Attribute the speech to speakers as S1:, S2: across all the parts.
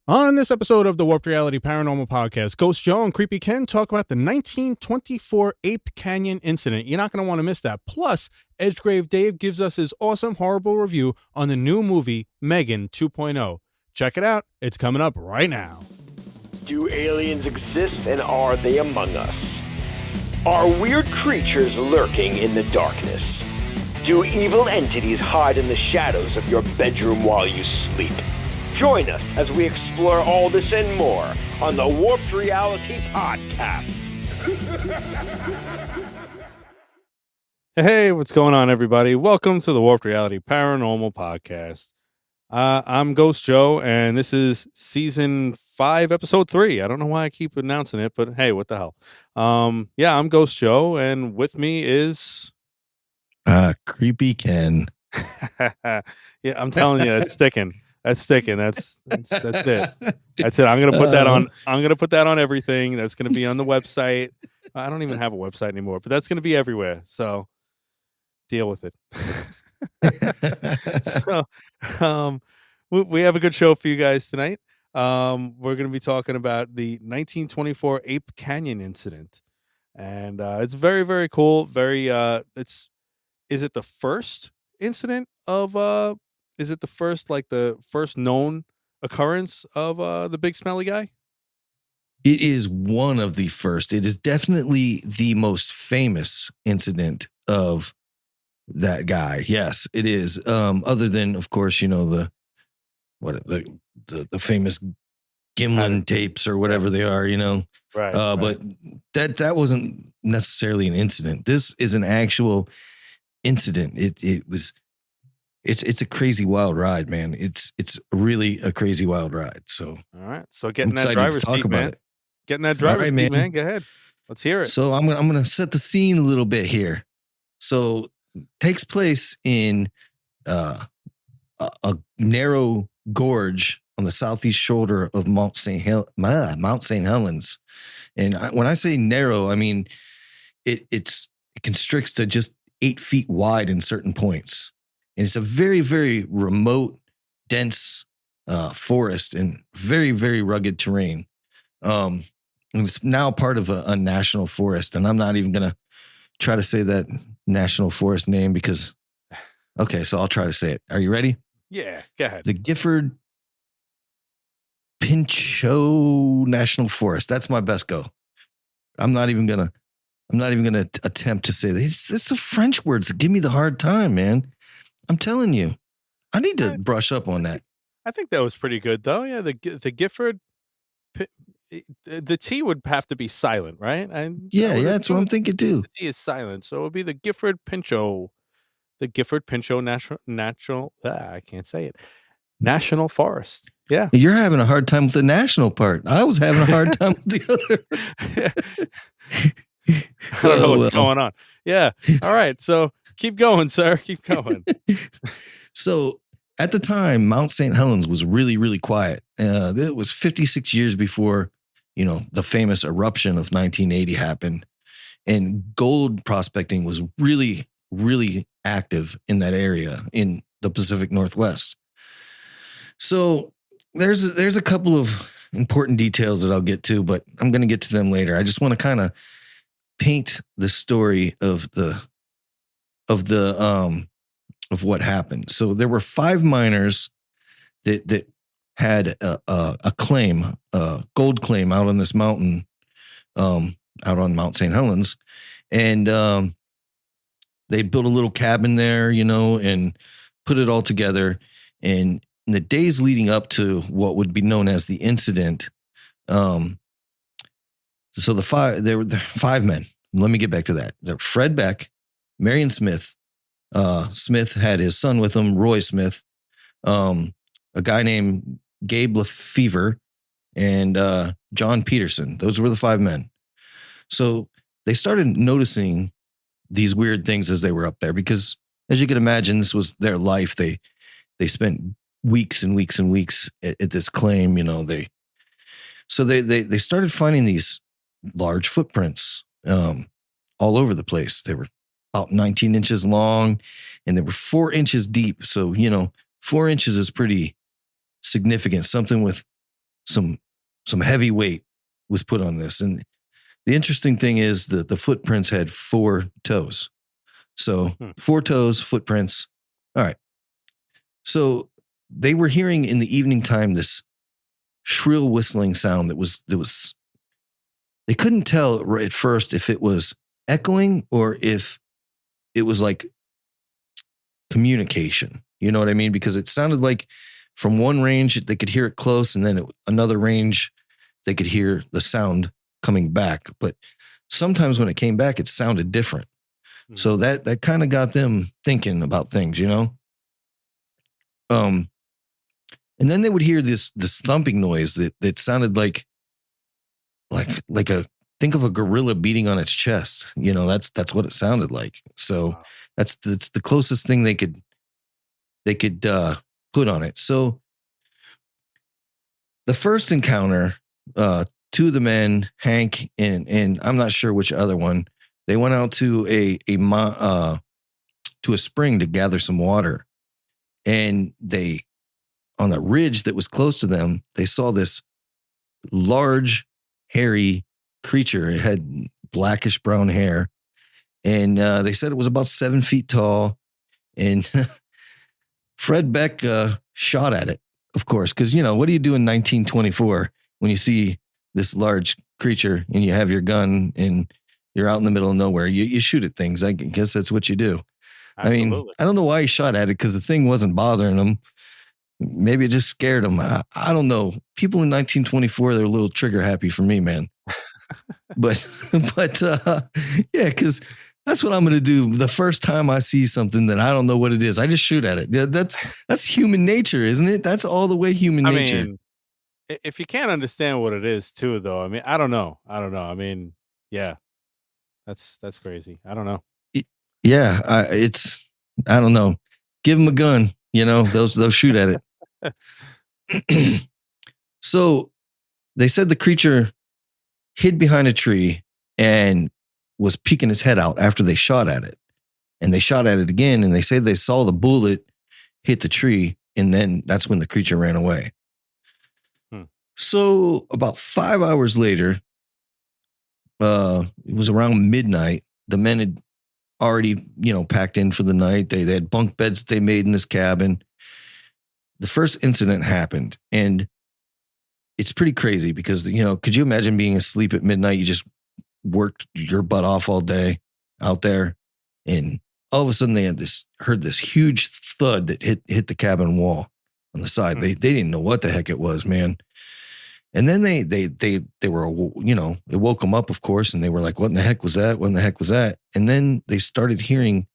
S1: On this episode of the Warped Reality Paranormal Podcast, Ghost Joe and Kreepy Ken talk about the 1924 Ape Canyon Incident. You're not going to want to miss that. Plus, Edgegrave Dave gives us his awesome, horrible review on the new movie, Megan 2.0. Check it out. It's coming up right now.
S2: Do aliens exist, and are they among us? Are weird creatures lurking in the darkness? Do evil entities hide in the shadows of your bedroom while you sleep? Join us as we explore all this and more on the Warped Reality Podcast.
S1: Hey, what's going on, everybody? Welcome to the Warped Reality Paranormal Podcast. I'm Ghost Joe, and this is Season 5, Episode 3. I don't know why I keep announcing it, but hey, what the hell? I'm Ghost Joe, and with me is...
S3: Kreepy Ken.
S1: Yeah, I'm telling you, it's sticking. That's sticking. That's it. That's it. I'm gonna put that on. I'm gonna put that on everything. That's gonna be on the website. I don't even have a website anymore, but that's gonna be everywhere. So deal with it. So, we have a good show for you guys tonight. We're gonna be talking about the 1924 Ape Canyon Incident, and it's very, very cool. Very. Is it the first incident of Is it the first known occurrence of the big smelly guy?
S3: It is one of the first. It is definitely the most famous incident of that guy. Yes, it is. Other than, of course, the famous Gimlin tapes or whatever they are,
S1: Right.
S3: But that wasn't necessarily an incident. This is an actual incident. It's a crazy wild ride, man. It's really a crazy wild ride. So
S1: all right. So getting that driver's seat, man. Getting that driver's seat, man. Go ahead. Let's hear it.
S3: So I'm gonna set the scene a little bit here. So takes place in a narrow gorge on the southeast shoulder of Mount St. Helens. And when I say narrow, I mean it constricts to just 8 feet wide in certain points. And it's a very, very remote, dense forest and very, very rugged terrain. And it's now part of a national forest. And I'm not even going to try to say that national forest name because, okay, so I'll try to say it. Are you ready?
S1: Yeah, go ahead.
S3: The Gifford Pinchot National Forest. That's my best go. I'm not even going to attempt to say this. It's the French words that give me the hard time, man. I'm telling you, I need to brush up on that.
S1: I think that was pretty good, though. Yeah, the Gifford, the T would have to be silent, right?
S3: That's what I'm thinking too.
S1: The T is silent, so it would be the Gifford Pinchot Natural. I can't say it. National Forest. Yeah,
S3: you're having a hard time with the national part. I was having a hard time with the other.
S1: I don't know what's going on. Yeah. All right. So keep going, sir. Keep going.
S3: So at the time, Mount St. Helens was really, really quiet. It was 56 years before, the famous eruption of 1980 happened. And gold prospecting was really, really active in that area in the Pacific Northwest. So there's a couple of important details that I'll get to, but I'm going to get to them later. I just want to kind of paint the story of what happened. So there were 5 miners that had a claim, a gold claim out on this mountain, out on Mount St. Helens. And they built a little cabin there, and put it all together. And in the days leading up to what would be known as the incident, so there were 5 men. Let me get back to that. There were Fred Beck, Marion Smith. Smith had his son with him, Roy Smith, a guy named Gabe Lefevre, and John Peterson. Those were the 5 men. So they started noticing these weird things as they were up there because, as you can imagine, this was their life. They spent weeks and weeks and weeks at this claim. They started finding these large footprints all over the place. They were about 19 inches long and they were 4 inches deep. So, 4 inches is pretty significant. Something with some heavy weight was put on this. And the interesting thing is that the footprints had 4 toes. So 4 toes, footprints. All right. So they were hearing in the evening time this shrill whistling sound that was they couldn't tell at first if it was echoing or if it was like communication. You know what I mean? Because it sounded like from one range they could hear it close, and then another range they could hear the sound coming back. But sometimes when it came back, it sounded different. So that kind of got them thinking about things, you know? And then they would hear this thumping noise that sounded like a, think of a gorilla beating on its chest. You know, that's what it sounded like. So that's the closest thing they could put on it. So the first encounter, 2 of the men, Hank and I'm not sure which other one, they went out to a spring to gather some water, and they, on the ridge that was close to them, they saw this large, hairy creature. It had blackish brown hair, and they said it was about 7 feet tall. And Fred Beck shot at it, of course, because, you know, what do you do in 1924 when you see this large creature and you have your gun and you're out in the middle of nowhere? You shoot at things. I guess that's what you do. Absolutely. I mean, I don't know why he shot at it, because the thing wasn't bothering him. Maybe it just scared him. I don't know. People in 1924, they're a little trigger happy for me, man. but yeah, because that's what I'm going to do. The first time I see something that I don't know what it is, I just shoot at it. Yeah, that's human nature, isn't it? That's all the way human nature.
S1: I mean, if you can't understand what it is too, though, I mean, I don't know. I mean, yeah, that's crazy. I don't know.
S3: Yeah, I don't know. Give them a gun, you know, they'll shoot at it. So they said the creature hid behind a tree and was peeking his head out after they shot at it. And they shot at it again, and they say they saw the bullet hit the tree, and then that's when the creature ran away. So about 5 hours later, it was around midnight. The men had already, you know, packed in for the night. They had bunk beds that they made in this cabin. The first incident happened, and it's pretty crazy because, you know, could you imagine being asleep at midnight? You just worked your butt off all day out there, and all of a sudden they heard this huge thud that hit the cabin wall on the side. They didn't know what the heck it was, man. And then they were, you know, it woke them up, of course, and they were like, what in the heck was that? What in the heck was that? And then they started hearing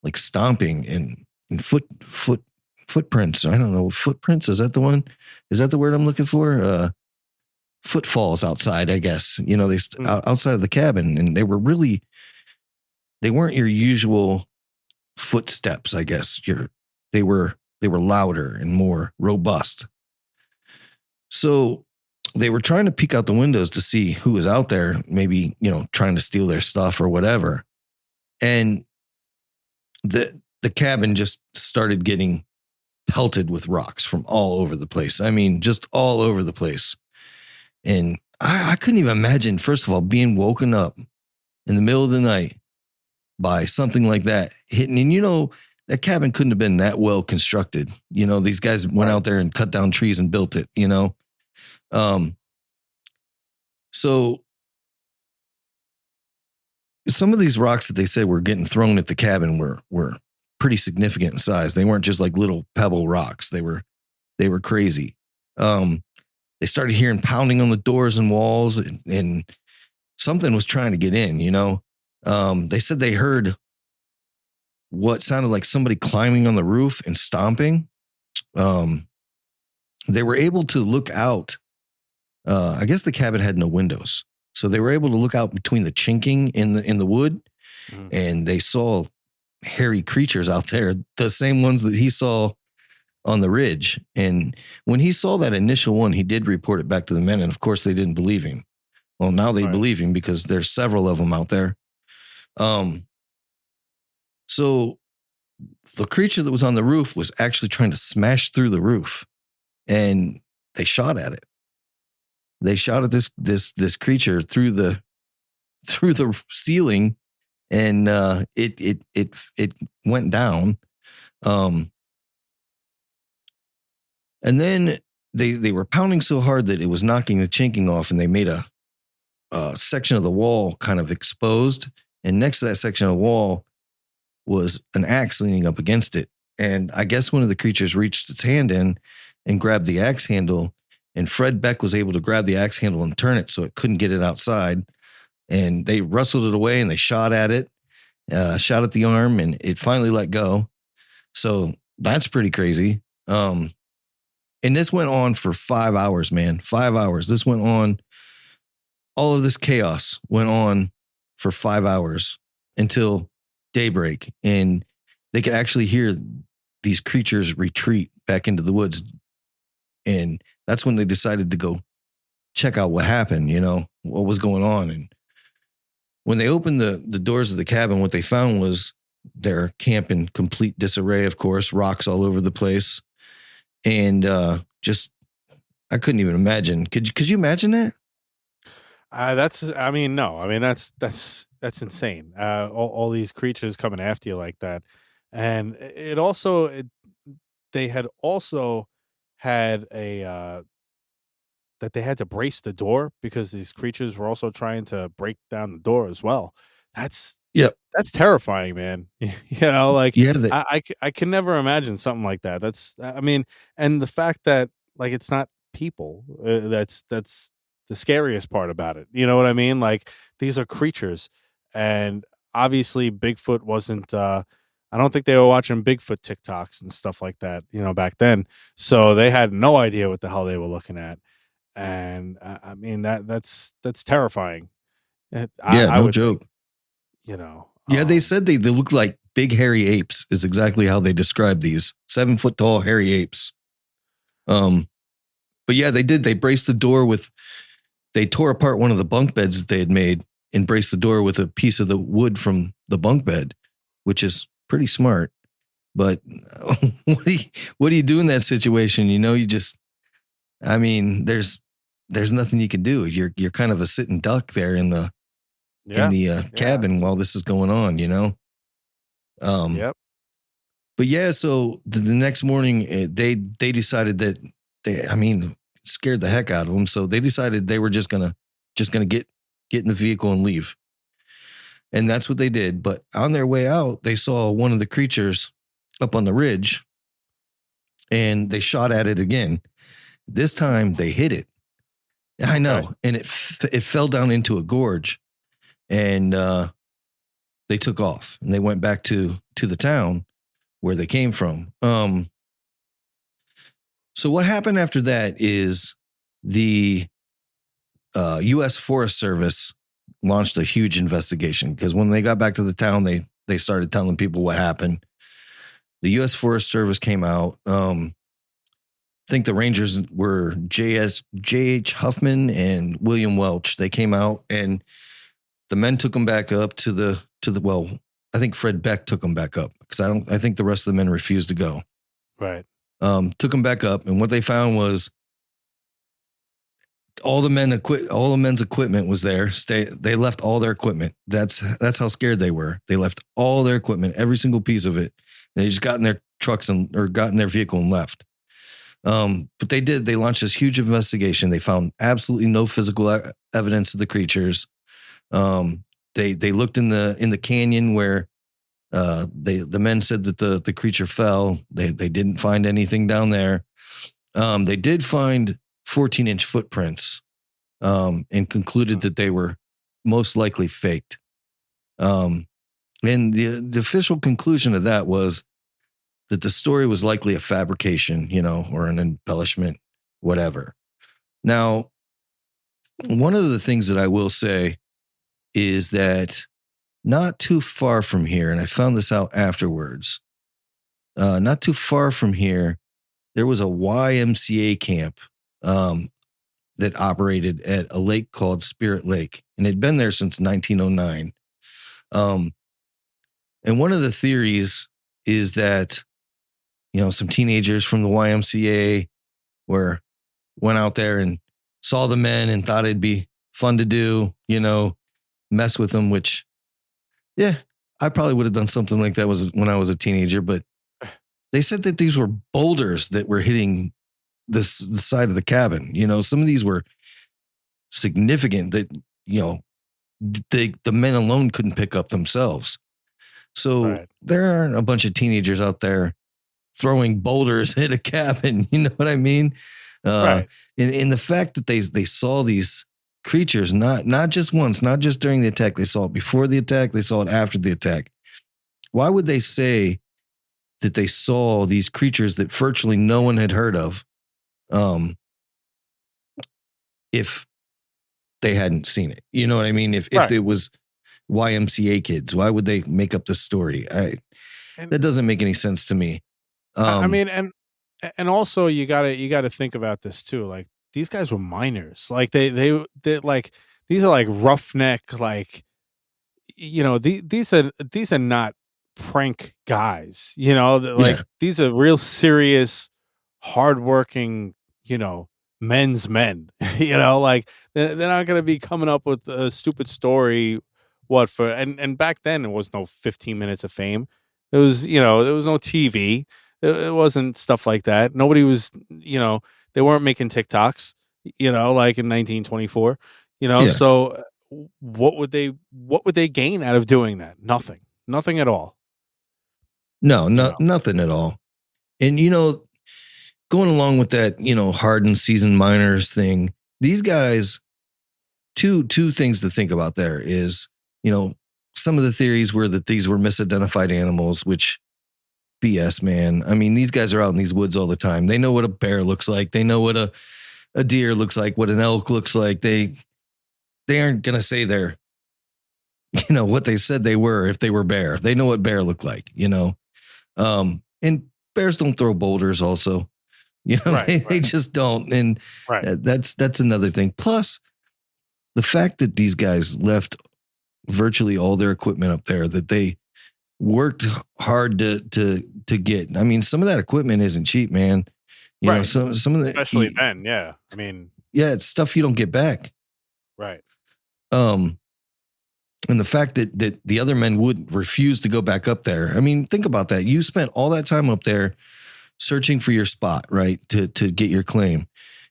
S3: like stomping and footprints. I don't know. Footprints. Is that the one? Is that the word I'm looking for? Footfalls outside, I guess. You know, outside of the cabin, and they weren't your usual footsteps, I guess. They were louder and more robust. So they were trying to peek out the windows to see who was out there, maybe, you know, trying to steal their stuff or whatever. And the cabin just started getting pelted with rocks from all over the place. I mean, just all over the place. And I couldn't even imagine, first of all, being woken up in the middle of the night by something like that hitting. And, you know, that cabin couldn't have been that well constructed. You know, these guys went out there and cut down trees and built it, you know. So some of these rocks that they said were getting thrown at the cabin were pretty significant in size. They weren't just like little pebble rocks. They were crazy. They started hearing pounding on the doors and walls, and something was trying to get in, you know. They said they heard what sounded like somebody climbing on the roof and stomping. They were able to look out. I guess the cabin had no windows, so they were able to look out between the chinking in the wood, and they saw hairy creatures out there, the same ones that he saw on the ridge. And when he saw that initial one, he did report it back to the men, and of course they didn't believe him. Well, now they believe him because there's several of them out there. So the creature that was on the roof was actually trying to smash through the roof, and they shot at it. They shot at this creature through the ceiling, and it went down. And then they were pounding so hard that it was knocking the chinking off, and they made a section of the wall kind of exposed. And next to that section of the wall was an axe leaning up against it. And I guess one of the creatures reached its hand in and grabbed the axe handle. And Fred Beck was able to grab the axe handle and turn it so it couldn't get it outside. And they wrestled it away and they shot at it, shot at the arm, and it finally let go. So that's pretty crazy. And this went on for 5 hours, man. 5 hours. This went on. All of this chaos went on for 5 hours until daybreak. And they could actually hear these creatures retreat back into the woods. And that's when they decided to go check out what happened, what was going on. And when they opened the doors of the cabin, what they found was their camp in complete disarray, of course, rocks all over the place. And just, I couldn't even imagine. Could you imagine that?
S1: That's insane. All these creatures coming after you like that. And they had also had that they had to brace the door because these creatures were also trying to break down the door as well. That's terrifying, man. I can never imagine something like that. And the fact that like it's not people, that's the scariest part about it. You know what I mean? Like these are creatures, and obviously Bigfoot wasn't. I don't think they were watching Bigfoot TikToks and stuff like that, back then. So they had no idea what the hell they were looking at, and that's terrifying. I
S3: no
S1: would
S3: joke.
S1: Think,
S3: they said they look like big hairy apes. Is exactly how they described these 7 foot tall hairy apes. But yeah, they did. They braced the door with. They tore apart one of the bunk beds that they had made and braced the door with a piece of the wood from the bunk bed, which is pretty smart. But what do you do in that situation? There's nothing you can do. You're kind of a sitting duck there in the cabin while this is going on,
S1: Yep.
S3: But yeah, so the next morning they decided that scared the heck out of them. So they decided they were just gonna get in the vehicle and leave. And that's what they did. But on their way out, they saw one of the creatures up on the ridge and they shot at it again. This time they hit it. I know. Okay. And it fell down into a gorge, and they took off and they went back to the town where they came from. So what happened after that is the U.S. Forest Service launched a huge investigation, because when they got back to the town, they started telling people what happened. The U.S. Forest Service came out. I think the Rangers were J.H. Huffman and William Welch. They came out and the men took them back up to the well, I think Fred Beck took them back up, because I think the rest of the men refused to go.
S1: Right.
S3: Took them back up, and what they found was all the men's equipment was there. They left all their equipment. That's how scared they were. They left all their equipment, every single piece of it. And they just got in their trucks or got in their vehicle and left. But they launched this huge investigation. They found absolutely no physical evidence of the creatures. They looked in the canyon where the men said that the creature fell. They didn't find anything down there. They did find 14-inch footprints, and concluded that they were most likely faked. And the official conclusion of that was that the story was likely a fabrication, or an embellishment, whatever. Now, one of the things that I will say is that not too far from here, and I found this out afterwards, not too far from here, there was a YMCA camp that operated at a lake called Spirit Lake, and it had been there since 1909. And one of the theories is that, some teenagers from the YMCA went out there and saw the men and thought it'd be fun to do, mess with them, which, yeah, I probably would have done something like that was when I was a teenager, but they said that these were boulders that were hitting the side of the cabin. Some of these were significant that, the men alone couldn't pick up themselves. So
S1: Right.
S3: there aren't a bunch of teenagers out there throwing boulders at a cabin. You know what I mean?
S1: Right.
S3: In the fact that they saw these creatures, not just once, not just during the attack, they saw it before the attack, they saw it after the attack. Why would they say that they saw these creatures that virtually no one had heard of, if they hadn't seen it? You know what I mean? If
S1: Right.
S3: it was YMCA kids, why would they make up this story?
S1: And
S3: That doesn't make any sense to me.
S1: I mean, and also you gotta think about this too. Like these guys were minors. Like they like these are like roughneck. Like these are not prank guys. Like
S3: Yeah,
S1: these are real serious, hardworking. You know, men's men. Like they're not gonna be coming up with a stupid story. What for? And back then there was no 15 minutes of fame. There was no TV. It wasn't stuff like that. Nobody was, they weren't making TikToks, like in 1924,
S3: yeah.
S1: so what would they gain out of doing that? Nothing. Nothing at all,
S3: No,
S1: you
S3: no,
S1: know.
S3: nothing at all. And going along with that, hardened seasoned miners thing, these guys, two things to think about there is, some of the theories were that these were misidentified animals, which BS, man. I mean, these guys are out in these woods all the time. They know what a bear looks like. They know what a deer looks like, what an elk looks like. They aren't gonna say they're, what they said they were if they were bear. They know what bear looked like. And bears don't throw boulders also.
S1: Right,
S3: They just don't. And
S1: right,
S3: that's another thing. Plus, the fact that these guys left virtually all their equipment up there that they worked hard to get. I mean, some of that equipment isn't cheap, man.
S1: right.
S3: Some of
S1: Especially then, yeah. I mean,
S3: yeah, it's stuff you don't get back.
S1: right,
S3: Um, and the fact that the other men would refuse to go back up there. I mean, think about that. You spent all that time up there searching for your spot, right? To get your claim.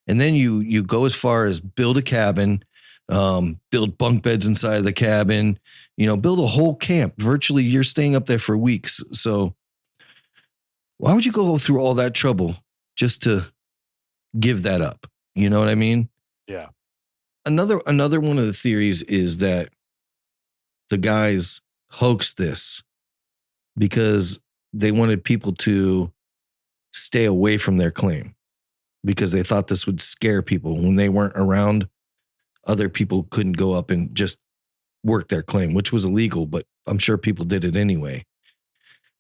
S3: And then you go as far as build a cabin, build bunk beds inside of the cabin, build a whole camp. Virtually, you're staying up there for weeks. So why would you go through all that trouble just to give that up? You know what I mean?
S1: yeah,
S3: Another one of the theories is that the guys hoaxed this because they wanted people to stay away from their claim because they thought this would scare people when they weren't around. Other people couldn't go up and just work their claim, which was illegal, but I'm sure people did it anyway.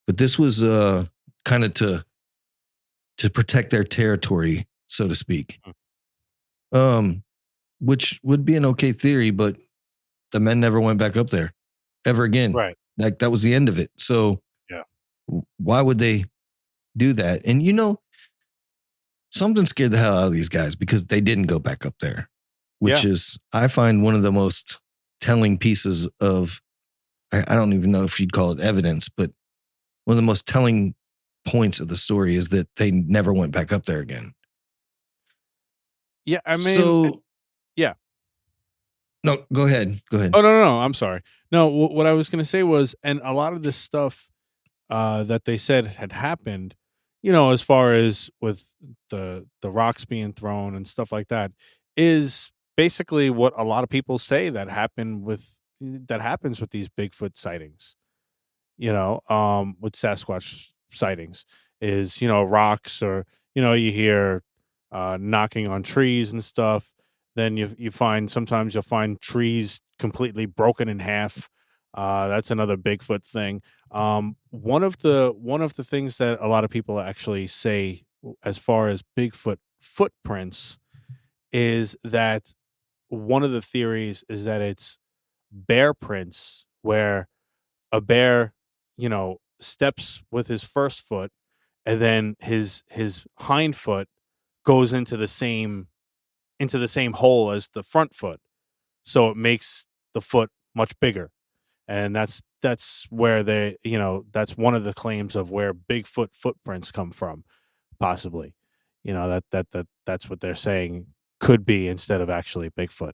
S3: But this was kind of to protect their territory, so to speak.
S1: mm,
S3: Um, which would be an okay theory, but the men never went back up there ever again.
S1: right,
S3: Like that was the end of it. So
S1: yeah,
S3: why would they do that? And something scared the hell out of these guys because they didn't go back up there, which
S1: yeah,
S3: is, I find, one of the most telling pieces of, I don't even know if you'd call it evidence, but one of the most telling points of the story is that they never went back up there again.
S1: yeah. I mean,
S3: So,
S1: yeah.
S3: no, go ahead. Go ahead.
S1: Oh no, I'm sorry. No, what I was gonna say was, and a lot of this stuff that they said had happened, as far as with the rocks being thrown and stuff like that, is basically what a lot of people say that happens with these Bigfoot sightings. With Sasquatch sightings is rocks, or you hear knocking on trees and stuff. Then you find, sometimes you'll find trees completely broken in half. That's another Bigfoot thing. One of the things that a lot of people actually say as far as Bigfoot footprints is that one of the theories is that it's bear prints, where a bear, steps with his first foot, and then his hind foot goes into the same into the same hole as the front foot, so it makes the foot much bigger. And that's where they, that's one of the claims of where Bigfoot footprints come from, possibly. That's what they're saying could be instead of actually Bigfoot.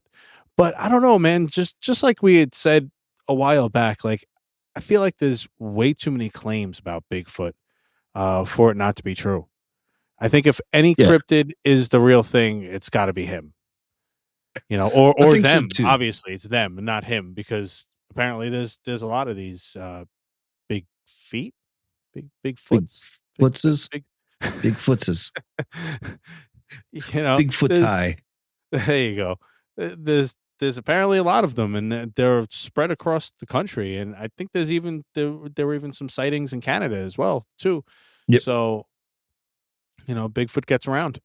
S1: But I don't know, man. Just like we had said a while back, like I feel like there's way too many claims about Bigfoot for it not to be true. I think if any
S3: Yeah,
S1: cryptid is the real thing, it's got to be him. Or
S3: I
S1: or
S3: think so
S1: them.
S3: too.
S1: Obviously, it's them, not him, because apparently there's a lot of these big feet, big
S3: Big
S1: foots,
S3: footses,
S1: big.
S3: big footses,
S1: you know,
S3: big foot
S1: there's
S3: tie.
S1: there you go. There's apparently a lot of them, and they're spread across the country. And I think there were even some sightings in Canada as well too.
S3: Yep.
S1: So Bigfoot gets around.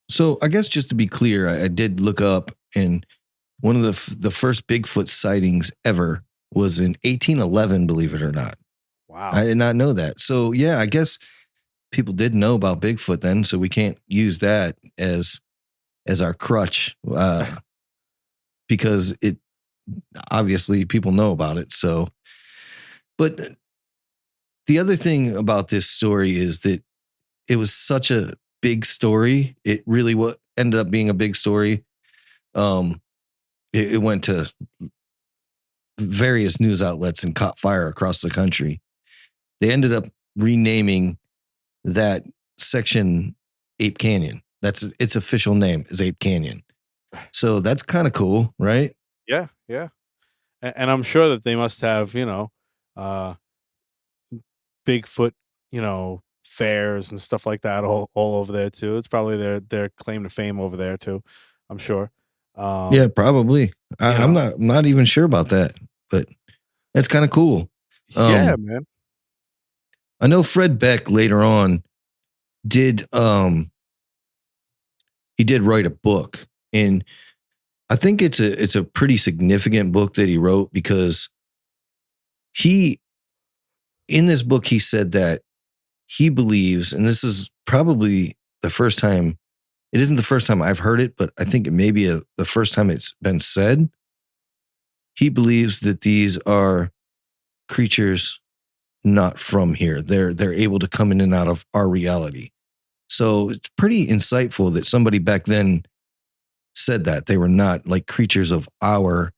S3: So I guess just to be clear, I did look up, and one of the first Bigfoot sightings ever was in 1811. Believe it or not,
S1: Wow.
S3: I did not know that. So yeah, I guess people did know about Bigfoot then, so we can't use that as our crutch because it obviously people know about it. So, but the other thing about this story is that it was such a big story. It really what ended up being a big story. It went to various news outlets and caught fire across the country. They ended up renaming that section Ape Canyon. That's its official name is Ape Canyon. So that's kind of cool, right?
S1: Yeah, yeah. And I'm sure that they must have, uh, Bigfoot, fairs and stuff like that all over there too. It's probably their claim to fame over there too. I'm sure.
S3: Yeah, probably.
S1: You
S3: I'm
S1: know,
S3: not even sure about that, but that's kind of cool.
S1: yeah, man.
S3: I know Fred Beck later on did he did write a book, and I think it's a pretty significant book that he wrote because he in this book he said that he believes, and this is probably the first time, it isn't the first time I've heard it, but I think it may be the first time it's been said. He believes that these are creatures not from here. They're able to come in and out of our reality. So it's pretty insightful that somebody back then said that they were not like creatures of our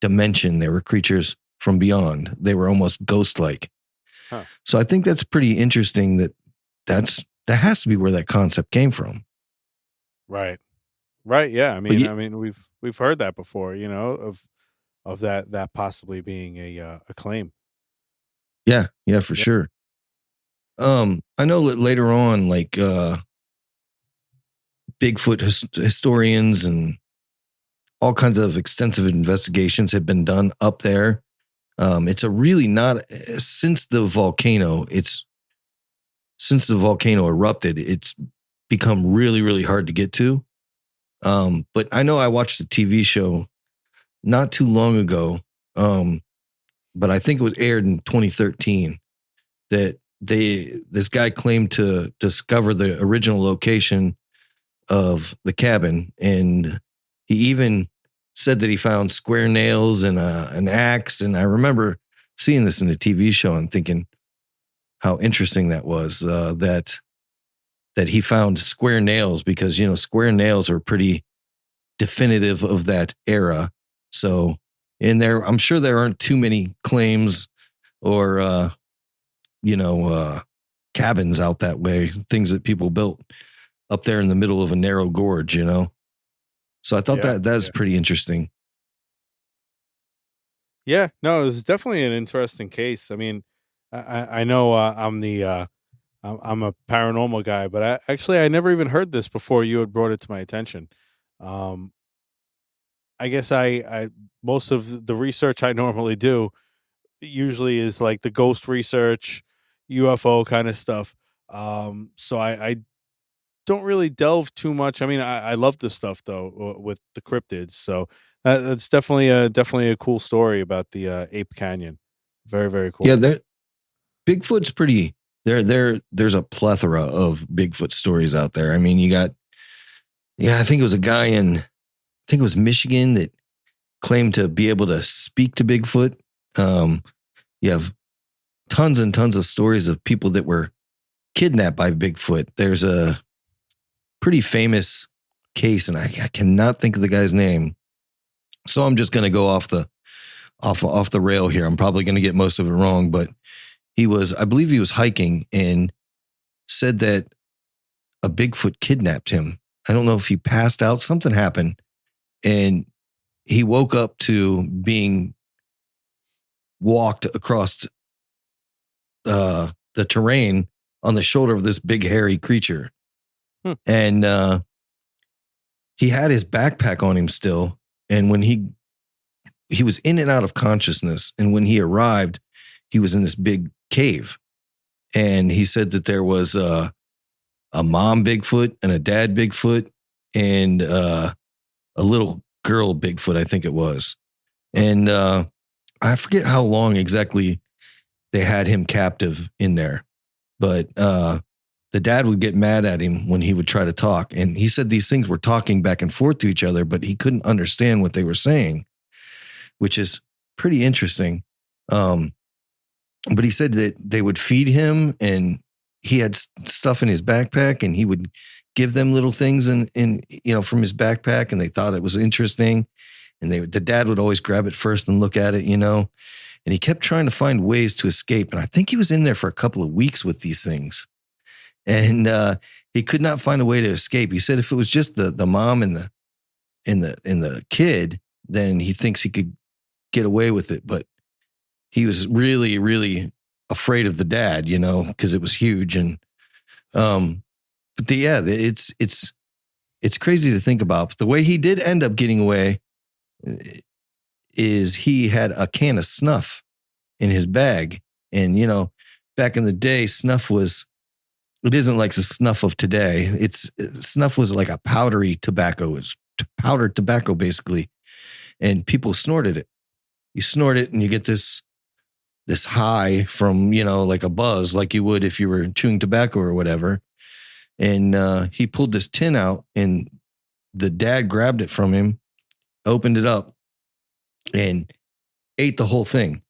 S3: dimension. They were creatures from beyond. They were almost ghost-like.
S1: Huh.
S3: So I think that's pretty interesting that has to be where that concept came from.
S1: Right. Right. Yeah. I
S3: But
S1: mean, we've heard that before, of that possibly being a claim.
S3: yeah, for
S1: Yeah.
S3: sure. I know that later on, like Bigfoot historians and all kinds of extensive investigations have been done up there. It's a really not since the volcano. It's since the volcano erupted. It's become really, really hard to get to. But I know I watched a TV show not too long ago. But I think it was aired in 2013 that this guy claimed to discover the original location of the cabin, and he even said that he found square nails and an axe. And I remember seeing this in a TV show and thinking how interesting that was. That he found square nails because square nails are pretty definitive of that era. So in there, I'm sure there aren't too many claims or cabins out that way, things that people built up there in the middle of a narrow gorge, So I thought
S1: Yeah.
S3: that's
S1: Yeah.
S3: pretty interesting.
S1: Yeah. No, it's definitely an interesting case. I mean, I know I'm a paranormal guy, but I never even heard this before you had brought it to my attention. Um, I guess I most of the research I normally do usually is like the ghost research, UFO kind of stuff. So I don't really delve too much. I mean, I love this stuff though with the cryptids. So that's definitely a cool story about the Ape Canyon. Very, very
S3: Yeah,
S1: cool.
S3: Bigfoot's pretty. There's a plethora of Bigfoot stories out there. I mean, you got Yeah, I think it was a guy I think it was Michigan that claimed to be able to speak to Bigfoot. You have tons and tons of stories of people that were kidnapped by Bigfoot. There's a pretty famous case, and I cannot think of the guy's name. So I'm just going to go off the rail here. I'm probably going to get most of it wrong, but I believe he was hiking and said that a Bigfoot kidnapped him. I don't know if he passed out, something happened, and he woke up to being walked across the terrain on the shoulder of this big hairy creature. And he had his backpack on him still. And when he was in and out of consciousness, and when he arrived, he was in this big cave. And he said that there was a mom Bigfoot and a dad Bigfoot and a little girl Bigfoot, I think it was. And I forget how long exactly they had him captive in there. But the dad would get mad at him when he would try to talk. And he said these things were talking back and forth to each other, but he couldn't understand what they were saying, which is pretty interesting. But he said that they would feed him, and he had stuff in his backpack, and he would give them little things from his backpack, and they thought it was interesting. And the dad would always grab it first and look at it, and he kept trying to find ways to escape. And I think he was in there for a couple of weeks with these things. And he could not find a way to escape. He said if it was just the mom and the kid, then he thinks he could get away with it. But he was really, really afraid of the dad, because it was huge. And it's crazy to think about. But the way he did end up getting away is he had a can of snuff in his bag. And, back in the day, it isn't like the snuff of today. Snuff was like a powdery tobacco. It's powdered tobacco, basically. And people snorted it. You snort it and you get this high from, like a buzz, like you would if you were chewing tobacco or whatever. And he pulled this tin out, and the dad grabbed it from him, opened it up, and ate the whole thing.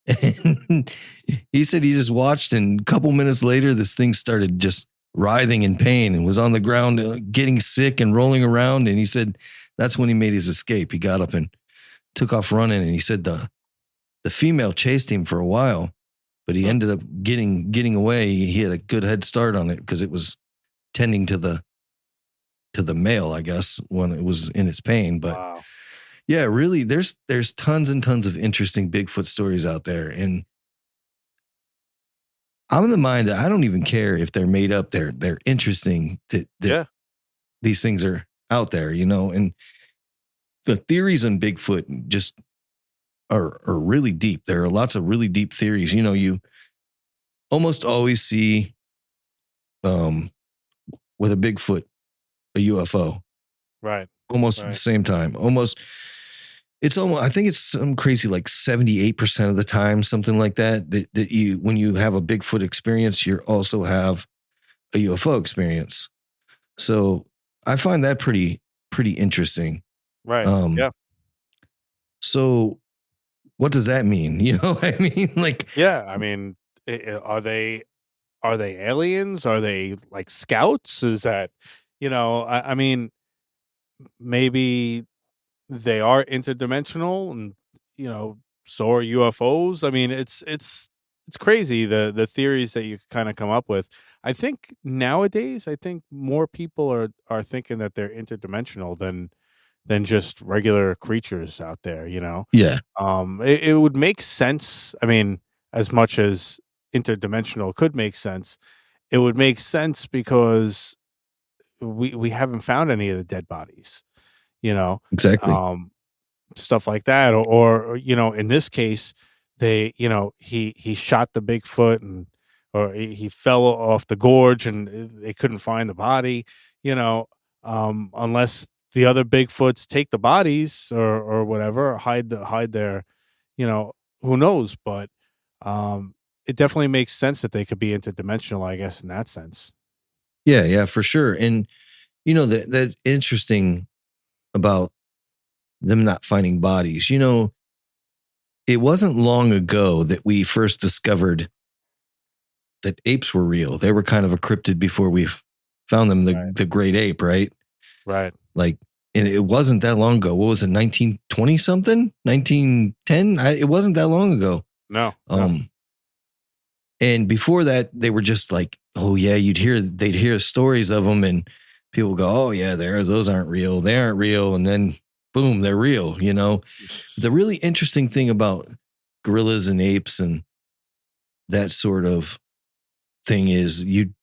S3: And he said he just watched, and a couple minutes later, this thing started just writhing in pain and was on the ground, getting sick and rolling around. And he said that's when he made his escape. He got up and took off running. And he said the female chased him for a while, but he ended up getting away. He had a good head start on it because it was tending to the male, I guess, when it was in its pain. But
S1: Wow.
S3: yeah, really, there's tons and tons of interesting Bigfoot stories out there. And I'm in the mind that I don't even care if they're made up. They're interesting that these things are out there, and the theories on Bigfoot just are really deep. There are lots of really deep theories. You almost always see with a Bigfoot, a UFO.
S1: Right.
S3: Almost at the same time. I think it's some crazy like 78% of the time, something like that you, when you have a Bigfoot experience, you also have a UFO experience. So I find that pretty interesting.
S1: Right. Yeah.
S3: So what does that mean? You know what I mean? Like,
S1: Yeah. I mean, are they aliens? Are they like scouts? Is that, I mean, maybe they are interdimensional, and so are UFOs. I mean, it's crazy the theories that you kind of come up with. I think nowadays, more people are thinking that they're interdimensional than just regular creatures out there.
S3: yeah,
S1: It would make sense. I mean, as much as interdimensional could make sense, it would make sense because we haven't found any of the dead bodies.
S3: exactly.
S1: Stuff like that, or in this case, they, he shot the Bigfoot, or he fell off the gorge, and they couldn't find the body. Unless the other Bigfoots take the bodies or whatever, or hide their, who knows? But it definitely makes sense that they could be interdimensional, I guess, in that sense.
S3: Yeah, for sure. And that's interesting about them not finding bodies. It wasn't long ago that we first discovered that apes were real. They were kind of a cryptid before we found them, the great ape, right?
S1: Right.
S3: Like, and it wasn't that long ago. What was it, 1920 something? 1910? It wasn't that long ago.
S1: No.
S3: And before that, they were just like, oh yeah, they'd hear stories of them, and people go, oh yeah, those aren't real. They aren't real. And then boom, they're real. The really interesting thing about gorillas and apes and that sort of thing is you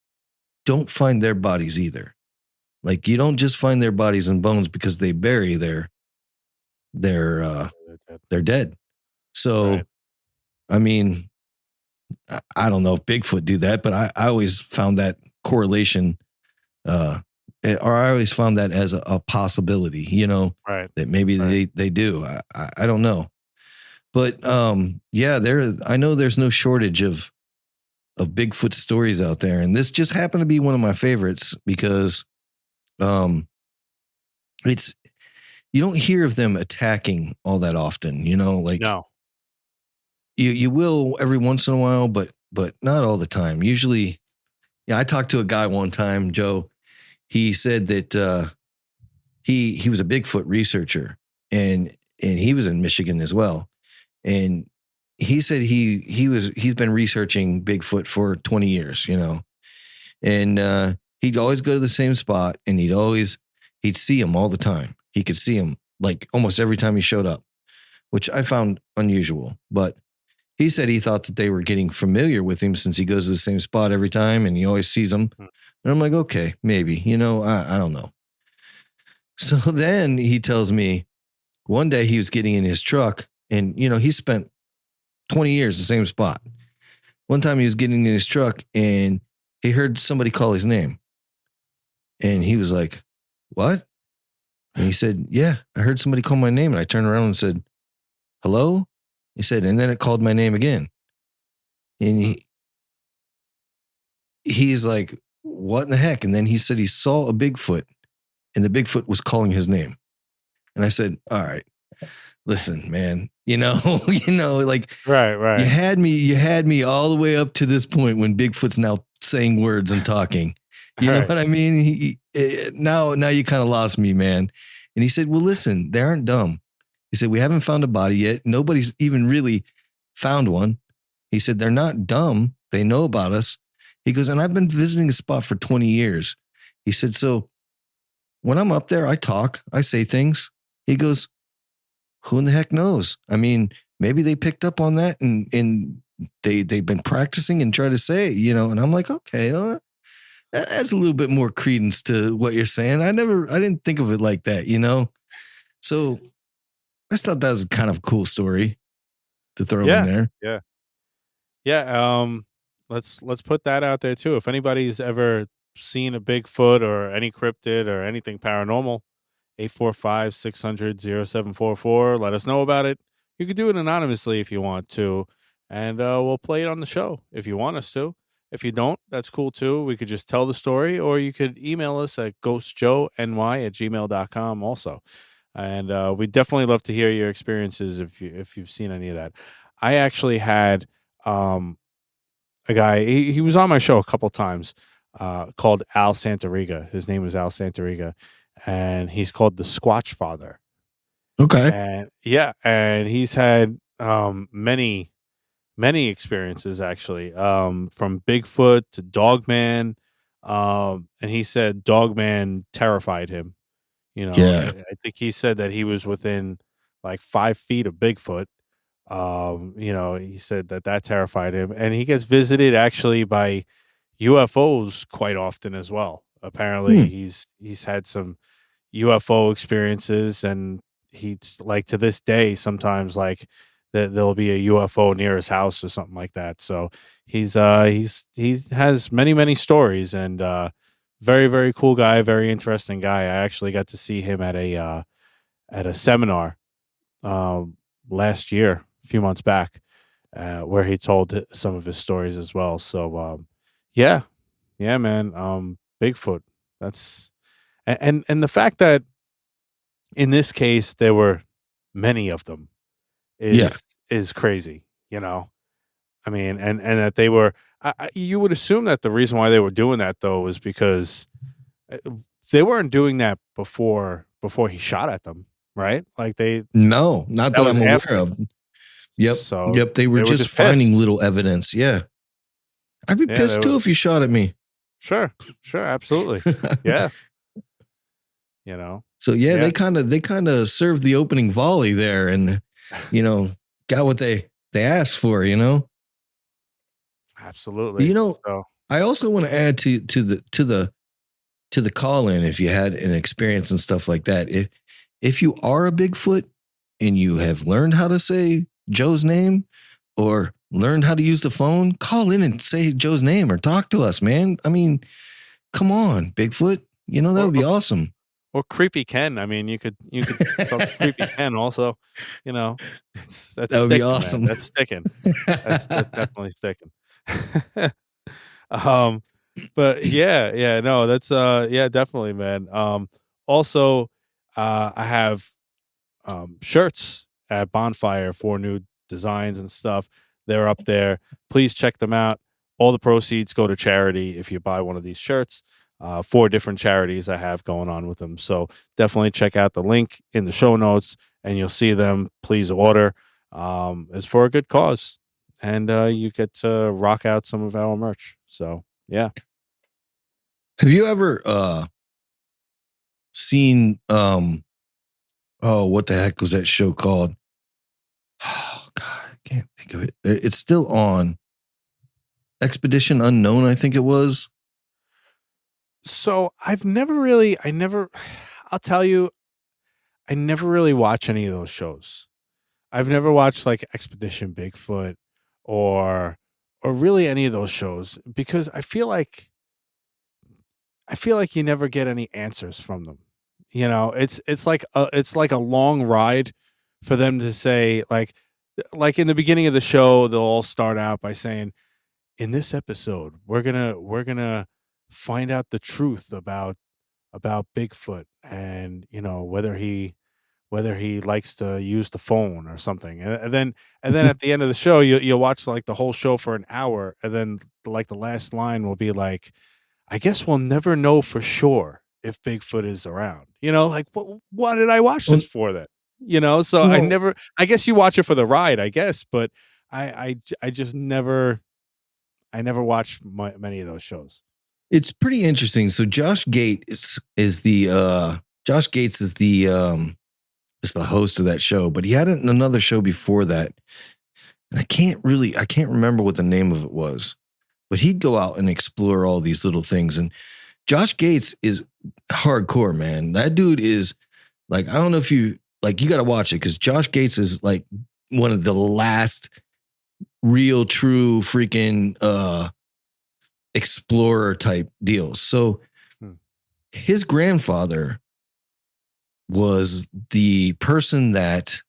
S3: don't find their bodies either. Like, you don't just find their bodies and bones because they bury they're dead. So,
S1: Right.
S3: I mean, I don't know if Bigfoot do that, but I always found that correlation, or I always found that as a possibility,
S1: Right.
S3: that maybe they do. I don't know. But yeah, I know there's no shortage of Bigfoot stories out there. And this just happened to be one of my favorites because it's, you don't hear of them attacking all that often, like
S1: No.
S3: you will every once in a while, but not all the time. Usually, I talked to a guy one time, Joe. He said that he was a Bigfoot researcher, and he was in Michigan as well. And he said he's been researching Bigfoot for 20 years, and he'd always go to the same spot, and he'd see him all the time. He could see him like almost every time he showed up, which I found unusual. But he said he thought that they were getting familiar with him since he goes to the same spot every time and he always sees them. And I'm like, okay, maybe, I don't know. So then he tells me one day he was getting in his truck, and, he spent 20 years the same spot. One time he was getting in his truck and he heard somebody call his name. And he was like, what? And he said, yeah, I heard somebody call my name. And I turned around and said, hello? He said, and then it called my name again. And he's like, what in the heck? And then he said he saw a Bigfoot, and the Bigfoot was calling his name. And I said, all right, listen, man, like,
S1: Right.
S3: you had me all the way up to this point when Bigfoot's now saying words and talking. You know what I mean? Now you kind of lost me, man. And he said, well, listen, they aren't dumb. He said, we haven't found a body yet. Nobody's even really found one. He said, they're not dumb. They know about us. He goes, and I've been visiting the spot for 20 years. He said, so when I'm up there, I talk, I say things. He goes, who in the heck knows? I mean, maybe they picked up on that and they've been practicing and try to say it, and I'm like, okay, that adds a little bit more credence to what you're saying. I didn't think of it like that, So I just thought that was kind of a cool story to throw in there.
S1: Yeah. Let's put that out there too. If anybody's ever seen a Bigfoot or any cryptid or anything paranormal, 845-600-0744. Let us know about it. You could do it anonymously if you want to, and we'll play it on the show if you want us to. If you don't, that's cool too. We could just tell the story, or you could email us at ghostjoeny@gmail.com also. And we'd definitely love to hear your experiences if you've seen any of that. I actually had a guy, he was on my show a couple times, called Al Santoriga. His name was Al Santoriga, and he's called the Squatch Father.
S3: Okay.
S1: And and he's had many experiences actually, from Bigfoot to Dogman, and he said Dogman terrified him.
S3: Yeah.
S1: I think he said that he was within like 5 feet of Bigfoot. He said that terrified him, and he gets visited actually by UFOs quite often as well. Apparently, he's had some UFO experiences, and he's like, to this day, sometimes like there'll be a UFO near his house or something like that. So he has many stories, and very, very cool guy, very interesting guy. I actually got to see him at a seminar last year, a few months back, where he told some of his stories as well. So yeah, man. Bigfoot. And the fact that in this case there were many of them
S3: Yeah.
S1: is crazy, you know. I mean, and that they were. You would assume that the reason why they were doing that though was because uh, they weren't doing that before he shot at them, right? Like
S3: No, not
S1: that
S3: that
S1: was
S3: I'm aware
S1: after.
S3: of. Yep.
S1: So
S3: Yep. They were just finding
S1: pissed.
S3: little evidence. Yeah. I'd be
S1: Yeah, they
S3: pissed too
S1: were.
S3: if you shot at me.
S1: Sure, absolutely. Yeah, you know.
S3: So yeah,
S1: Yeah,
S3: they kind of served the opening volley there, and you know, got what they asked for. You know,
S1: absolutely.
S3: you know.
S1: So
S3: I also want to add to the call in, if you had an experience and stuff like that. If you are a Bigfoot and you have learned how to say Joe's name or learned how to use the phone, call in and say Joe's name or talk to us, man. I mean, come on, Bigfoot. You know, that
S1: or
S3: would be awesome.
S1: or Creepy Ken. I mean, you could talk to Creepy Ken also. You know, that's
S3: That would be
S1: sticking, man.
S3: awesome.
S1: That's sticking. That's definitely sticking. um, but yeah, no, that's yeah, definitely, man. Also, I have shirts at Bonfire for new designs and stuff. They're up there. Please check them out. All the proceeds go to charity if you buy one of these shirts. 4 different charities I have going on with them. So definitely check out the link in the show notes and you'll see them. Please order. It's for a good cause. And you get to rock out some of our merch. So yeah.
S3: Have you ever seen oh, what the heck was that show called? Oh God, I can't think of it. It's still on. Expedition Unknown, I think it was.
S1: So I'll tell you, I never really watch any of those shows. I've never watched like Expedition Bigfoot or really any of those shows because I feel like you never get any answers from them. You know, it's like a long ride for them to say like in the beginning of the show they'll all start out by saying in this episode we're going to find out the truth about Bigfoot and you know whether he likes to use the phone or something. And then at the end of the show, you'll watch like the whole show for an hour, and then like the last line will be like, "I guess we'll never know for sure if Bigfoot is around." You know, like what did I watch
S3: Well,
S1: this for then? You know, so
S3: well,
S1: I guess you watch it for the ride, I guess, but I just I never watched many of those shows.
S3: it's pretty interesting. So Josh Gates is the host of that show, but he had another show before that. And I can't remember what the name of it was, but he'd go out and explore all these little things. And Josh Gates is hardcore, man. That dude is like, I don't know if you like, you got to watch it because Josh Gates is like one of the last real, true freaking explorer type deals. So
S1: Hmm.
S3: his grandfather was the person that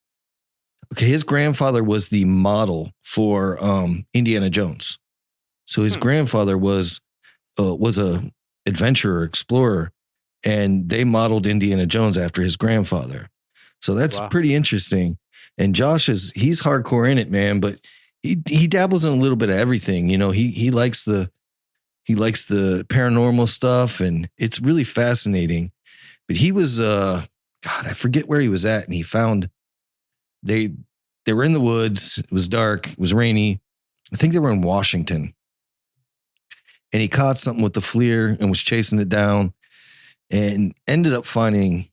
S3: his grandfather was the model for Indiana Jones. So his
S1: Hmm.
S3: grandfather was a adventurer explorer, and they modeled Indiana Jones after his grandfather. So that's
S1: Wow.
S3: pretty interesting. And Josh he's hardcore in it, man, but he dabbles in a little bit of everything. You know, he likes the paranormal stuff, and it's really fascinating. But he was God, I forget where he was at, and he found they were in the woods. It was dark. It was rainy. I think they were in Washington, and he caught something with the FLIR and was chasing it down, and ended up finding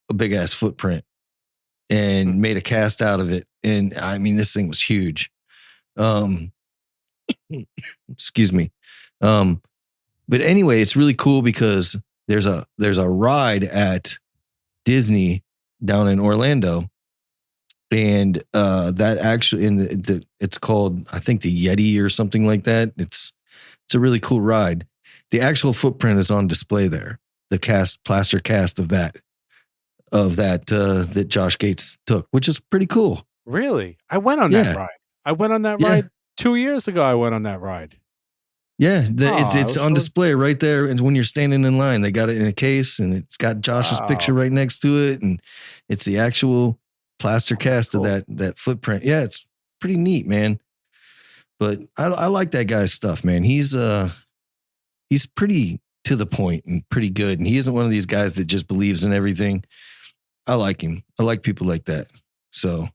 S3: a big ass footprint and made a cast out of it. And I mean, this thing was huge. Excuse me. But anyway, it's really cool because there's a ride at Disney down in Orlando, and that actually it's called, I think, the Yeti or something like that. It's a really cool ride. The actual footprint is on display there. The plaster cast of that that Josh Gates took, which is pretty cool.
S1: Really? I went on that
S3: Yeah.
S1: ride. I went on that
S3: Yeah.
S1: ride 2 years ago. I went on that ride.
S3: Yeah,
S1: Oh,
S3: it's on display right there, and when you're standing in line, they got it in a case, and it's got Josh's picture
S1: wow,
S3: right next to it, and it's the actual plaster
S1: that's
S3: cast of
S1: cool.
S3: that footprint. Yeah, it's pretty neat, man. But I like that guy's stuff, man. He's pretty to the point and pretty good, and he isn't one of these guys that just believes in everything. I like him. I like people like that. So,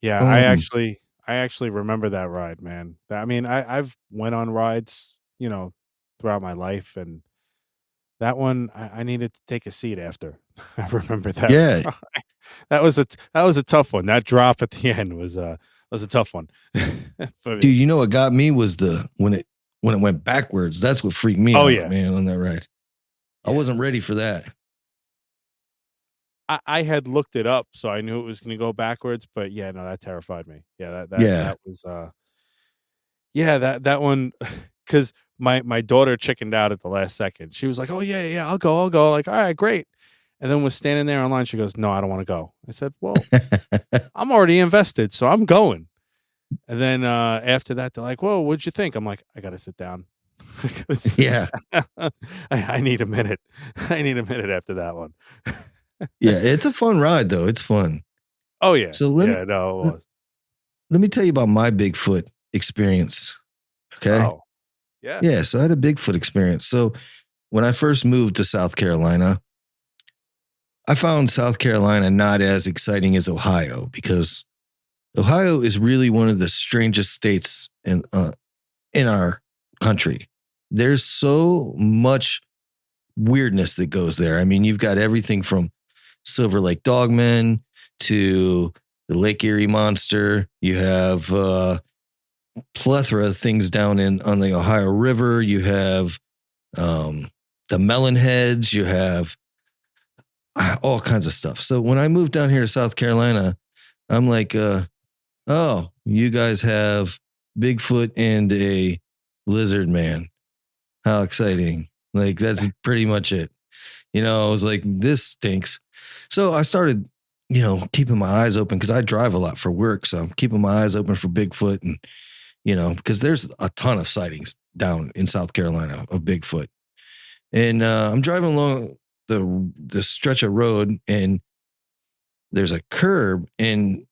S1: Yeah,
S3: um,
S1: I actually remember that ride, man. I mean, I've went on rides, throughout my life, and that one I needed to take a seat after. I remember that.
S3: yeah,
S1: That was a tough one. That drop at the end was a tough one for me.
S3: dude, you know what got me was the when it went backwards. That's what freaked me
S1: Oh
S3: out,
S1: yeah,
S3: man, on that ride. I
S1: yeah.
S3: wasn't ready for that.
S1: I had looked it up, so I knew it was going to go backwards. But yeah, no, that terrified me. Yeah,
S3: Yeah.
S1: that was yeah, that one, because my daughter chickened out at the last second. She was like, "Oh yeah, yeah, I'll go." Like, all right, great. And then was standing there online. She goes, "No, I don't want to go." I said, "Well, I'm already invested, so I'm going." And then after that, they're like, "Whoa, what'd you think?" I'm like, "I gotta sit down. I gotta
S3: Yeah.
S1: sit down. I need a minute. I need a minute after that one."
S3: Yeah. It's a fun ride though. It's fun.
S1: Oh yeah,
S3: So
S1: yeah, no, it was.
S3: let me tell you about my Bigfoot experience. Okay.
S1: Oh yeah,
S3: Yeah. So I had a Bigfoot experience. So when I first moved to South Carolina, I found South Carolina not as exciting as Ohio because Ohio is really one of the strangest states in our country. There's so much weirdness that goes there. I mean, you've got everything from Silver Lake Dogmen to the Lake Erie Monster. You have plethora of things down in on the Ohio River. You have the melon heads. You have all kinds of stuff. So when I moved down here to South Carolina, I'm like, oh, you guys have Bigfoot and a lizard man. How exciting. Like, that's pretty much it. I was like, this stinks. So I started, keeping my eyes open because I drive a lot for work. So I'm keeping my eyes open for Bigfoot and, because there's a ton of sightings down in South Carolina of Bigfoot. And I'm driving along the stretch of road and there's a curb and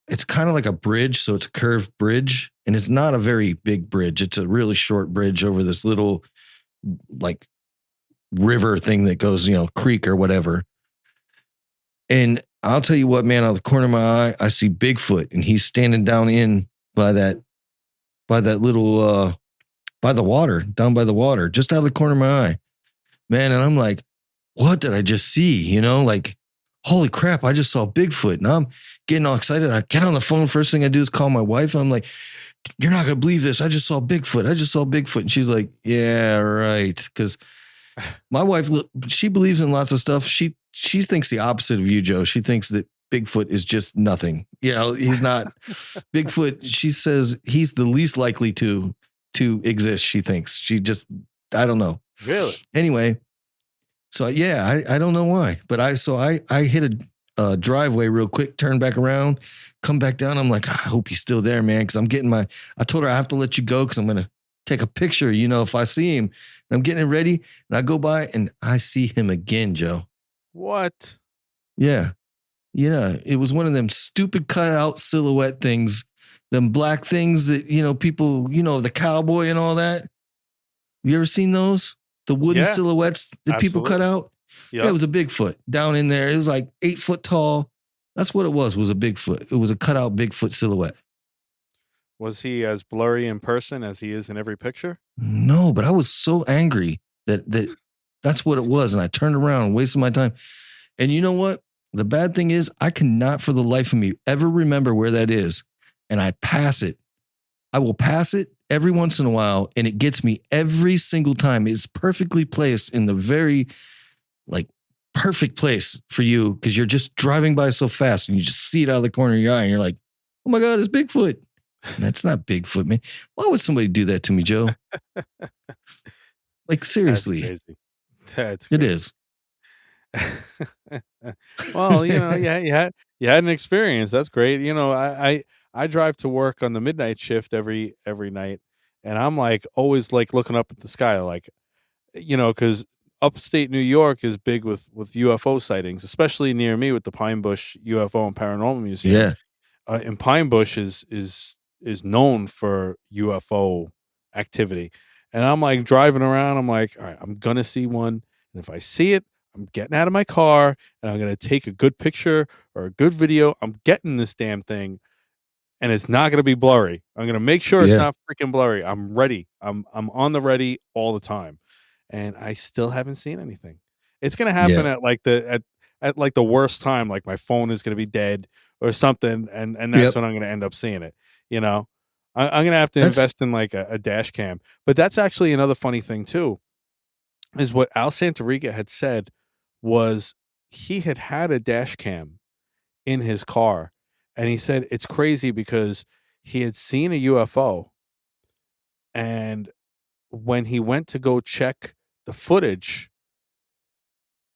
S3: it's kind of like a bridge. So it's a curved bridge and it's not a very big bridge. It's a really short bridge over this little like river thing that goes, creek or whatever. And I'll tell you what, man, out of the corner of my eye, I see Bigfoot and he's standing down in by that little, by the water, down by the water, just out of the corner of my eye, man. And I'm like, what did I just see? Like, holy crap, I just saw Bigfoot. And I'm getting all excited. I get on the phone. First thing I do is call my wife. I'm like, you're not going to believe this. I just saw Bigfoot. I just saw Bigfoot. And she's like, yeah, right. Because my wife, she believes in lots of stuff. She thinks the opposite of you, Joe. She thinks that Bigfoot is just nothing. He's not Bigfoot. She says he's the least likely to exist. She thinks I don't know.
S1: really.
S3: Anyway, so yeah, I don't know why, but I hit a driveway real quick, turn back around, come back down. I'm like, I hope he's still there, man. Cause I told her I have to let you go. Cause I'm going to take a picture, if I see him. And I'm getting it ready and I go by and I see him again, Joe.
S1: What?
S3: Yeah. It was one of them stupid cutout silhouette things, them black things that, people, the cowboy and all that. You ever seen those? The wooden
S1: Yeah,
S3: silhouettes that people cut
S1: absolutely.
S3: out? Yeah, it
S1: Yep.
S3: was a Bigfoot down in there. It was like 8 foot tall. That's what it was a Bigfoot. It was a cutout Bigfoot silhouette.
S1: Was he as blurry in person as he is in every picture?
S3: No, but I was so angry that's what it was. And I turned around and wasted my time. And you know what? The bad thing is I cannot for the life of me ever remember where that is. And I pass it. I will pass it every once in a while. And it gets me every single time. It's perfectly placed in the very like perfect place for you because you're just driving by so fast and you just see it out of the corner of your eye and you're like, oh my God, it's Bigfoot. And that's not Bigfoot, man. Why would somebody do that to me, Joe? Like,
S1: That's
S3: seriously,
S1: crazy. That's
S3: it
S1: crazy.
S3: is.
S1: Well, yeah, you had an experience. That's great. I drive to work on the midnight shift every night, and I'm like always like looking up at the sky, like, because upstate New York is big with UFO sightings, especially near me with the Pine Bush UFO and Paranormal Museum.
S3: Yeah.
S1: And Pine Bush is known for UFO activity. And I'm like driving around. I'm like, all right, I'm gonna see one, and if I see it, I'm getting out of my car and I'm gonna take a good picture or a good video. I'm getting this damn thing, and it's not gonna be blurry. I'm gonna make sure it's
S3: Yeah.
S1: not freaking blurry. I'm ready. I'm on the ready all the time, and I still haven't seen anything. It's gonna happen
S3: Yeah.
S1: at like the worst time. Like my phone is gonna be dead or something, and that's
S3: Yep.
S1: when I'm gonna end up seeing it. You know, I'm gonna have to
S3: That's
S1: invest in like a dash cam. But that's actually another funny thing too, is what Al Santoriga had said was he had a dash cam in his car, and he said it's crazy because he had seen a UFO, and when he went to go check the footage,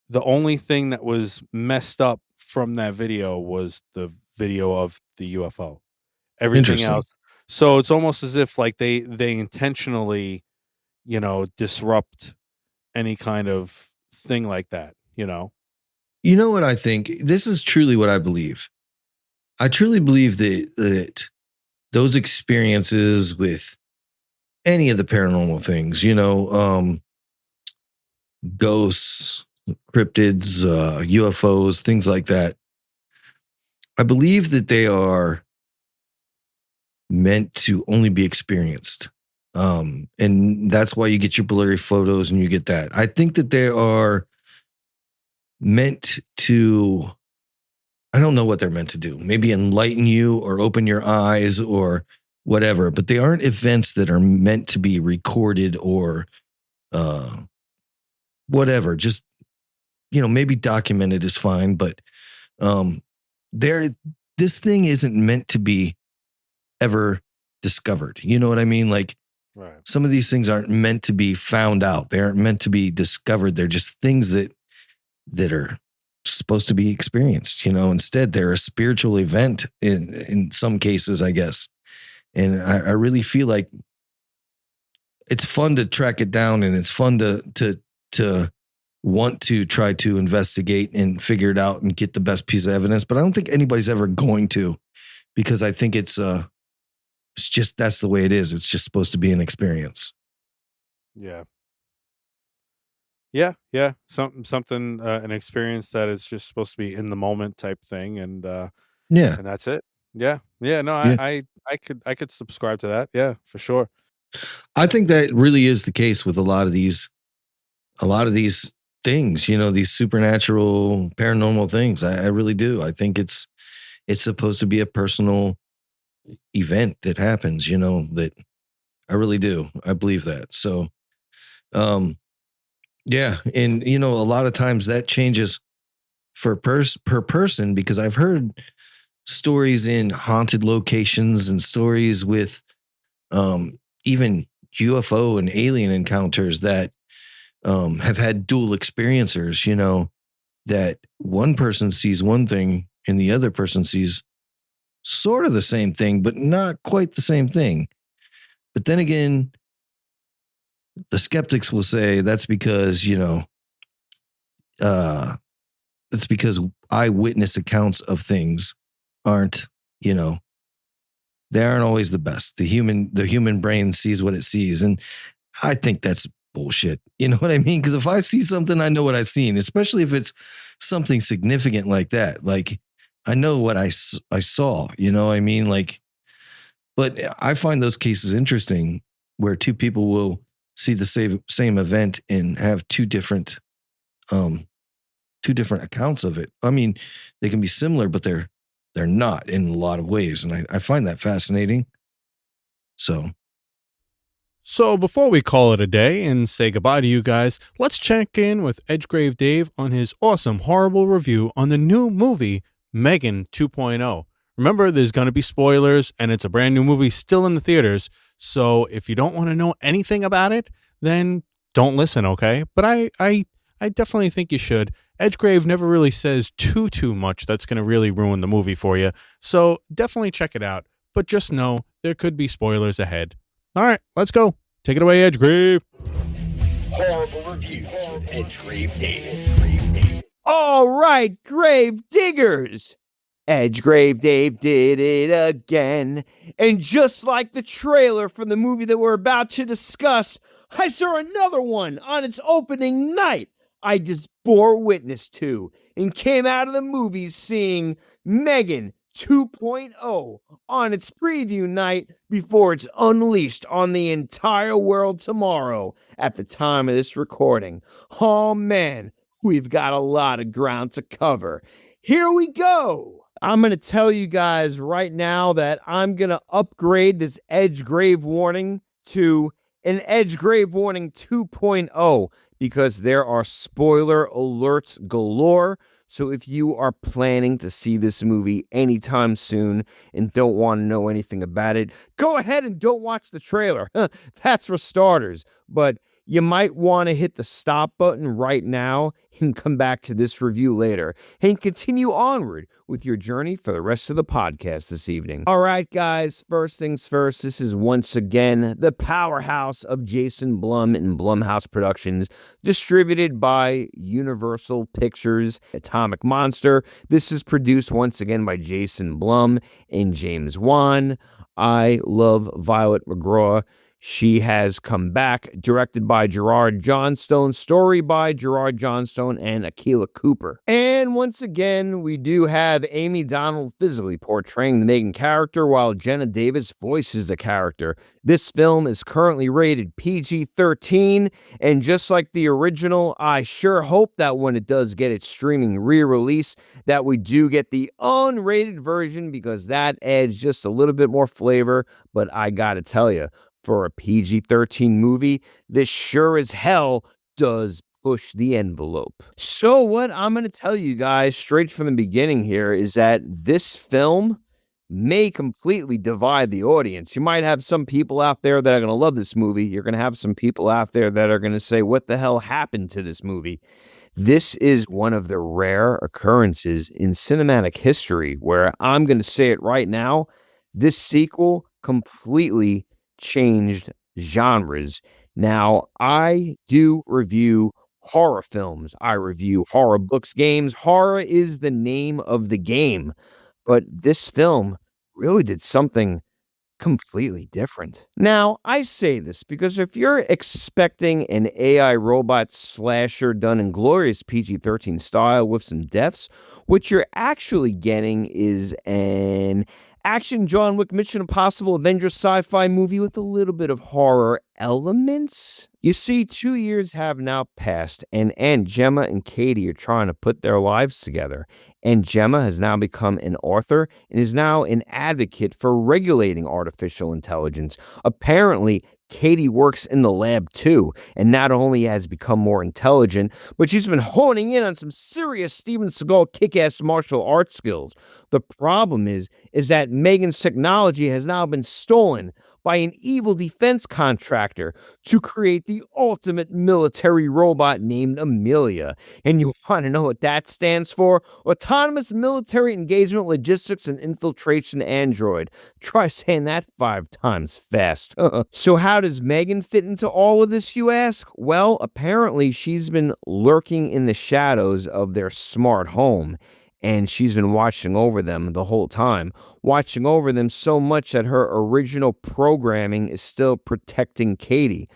S1: the only thing that was messed up from that video was the video of the UFO. Everything
S3: interesting.
S1: else, so it's almost as if like they intentionally, disrupt any kind of thing like that,
S3: You know what I think? This is truly what I believe. I truly believe that those experiences with any of the paranormal things, ghosts, cryptids, UFOs, things like that. I believe that they are meant to only be experienced. And that's why you get your blurry photos and you get that. I think that they are meant to, I don't know what they're meant to do. Maybe enlighten you or open your eyes or whatever, but they aren't events that are meant to be recorded or whatever. Just, maybe documented is fine, but there, this thing isn't meant to be ever discovered. You know what I mean? Like
S1: right.
S3: some of these things aren't meant to be found out. They aren't meant to be discovered. They're just things that are supposed to be experienced. Instead they're a spiritual event in some cases, I guess. And I really feel like it's fun to track it down, and it's fun to want to try to investigate and figure it out and get the best piece of evidence. But I don't think anybody's ever going to, because I think it's just, that's the way it is. It's just supposed to be an experience.
S1: Yeah. Something, an experience that is just supposed to be in the moment type thing, and
S3: Yeah.
S1: that's it. Yeah. No,
S3: Yeah.
S1: I could subscribe to that. Yeah, for sure.
S3: I think that really is the case with a lot of these things, these supernatural, paranormal things. I really do. I think it's supposed to be a personal event that happens, that I really do. I believe that. So, yeah. And, a lot of times that changes per person, because I've heard stories in haunted locations and stories with even UFO and alien encounters that have had dual experiencers, that one person sees one thing and the other person sees sort of the same thing, but not quite the same thing. But then again, the skeptics will say that's because, it's because eyewitness accounts of things aren't, they aren't always the best. The human brain sees what it sees. And I think that's bullshit. You know what I mean? Because if I see something, I know what I've seen, especially if it's something significant like that. Like I know what I saw, I mean? Like, but I find those cases interesting where two people will see the same event and have two different accounts of it. I mean, they can be similar, but they're not in a lot of ways. And I find that fascinating.
S1: So before we call it a day and say goodbye to you guys, let's check in with Edgegrave Dave on his awesome, horrible review on the new movie, Megan 2.0. Remember, there's going to be spoilers, and it's a brand new movie still in the theaters. So if you don't want to know anything about it, then don't listen, okay? But I definitely think you should. Edgegrave never really says too much that's going to really ruin the movie for you. So definitely check it out. but just know there could be spoilers ahead. All right, let's go. Take it away, Edgegrave.
S2: Horrible reviews with Edgegrave Dave.
S4: All right, grave diggers. Edgegrave Dave did it again. And just like the trailer for the movie that we're about to discuss, I saw another one on its opening night I just bore witness to and came out of the movies seeing Megan 2.0 on its preview night before it's unleashed on the entire world tomorrow at the time of this recording. Oh man, we've got a lot of ground to cover. Here we go. I'm going to tell you guys right now that I'm going to upgrade this Edge Grave Warning to an Edge Grave Warning 2.0 because there are spoiler alerts galore. So if you are planning to see this movie anytime soon and don't want to know anything about it, go ahead and don't watch the trailer. That's for starters. But you might want to hit the stop button right now and come back to this review later and continue onward with your journey for the rest of the podcast this evening. All right, guys, first things first, this is once again the powerhouse of Jason Blum and Blumhouse Productions, distributed by Universal Pictures, Atomic Monster. This is produced once again by Jason Blum and James Wan. I love Violet McGraw. She has come back, directed by Gerard Johnstone, story by Gerard Johnstone and Akilah Cooper. And once again, we do have Amy Donald physically portraying the Megan character while Jenna Davis voices the character. This film is currently rated PG-13, and just like the original, I sure hope that when it does get its streaming re-release, that we do get the unrated version because that adds just a little bit more flavor, but I gotta tell you, for a PG-13 movie, this sure as hell does push the envelope. So what I'm going to tell you guys straight from the beginning here is that this film may completely divide the audience. You might have some people out there that are going to love this movie. You're going to have some people out there that are going to say, what the hell happened to this movie? This is one of the rare occurrences in cinematic history where I'm going to say it right now, this sequel completely changed genres. Now, I do review horror films. I review horror books, games. Horror is the name of the game. But this film really did something completely different. Now, I say this because if you're expecting an AI robot slasher done in glorious PG-13 style with some deaths, what you're actually getting is an action John Wick Mission Impossible Avengers sci-fi movie with a little bit of horror elements. You see, 2 years have now passed, and Aunt Gemma and Katie are trying to put their lives together. And Gemma has now become an author and is now an advocate for regulating artificial intelligence. Apparently, Katie works in the lab too, and not only has become more intelligent, but she's been honing in on some serious Steven Seagal kick-ass martial arts skills. The problem is that Megan's technology has now been stolen by an evil defense contractor to create the ultimate military robot named Amelia. And you want to know what that stands for? Autonomous Military Engagement Logistics and Infiltration Android. Try saying that 5 times fast. So how does Megan fit into all of this, you ask? Well, apparently she's been lurking in the shadows of their smart home. And she's been watching over them the whole time, watching over them so much that her original programming is still protecting Katie.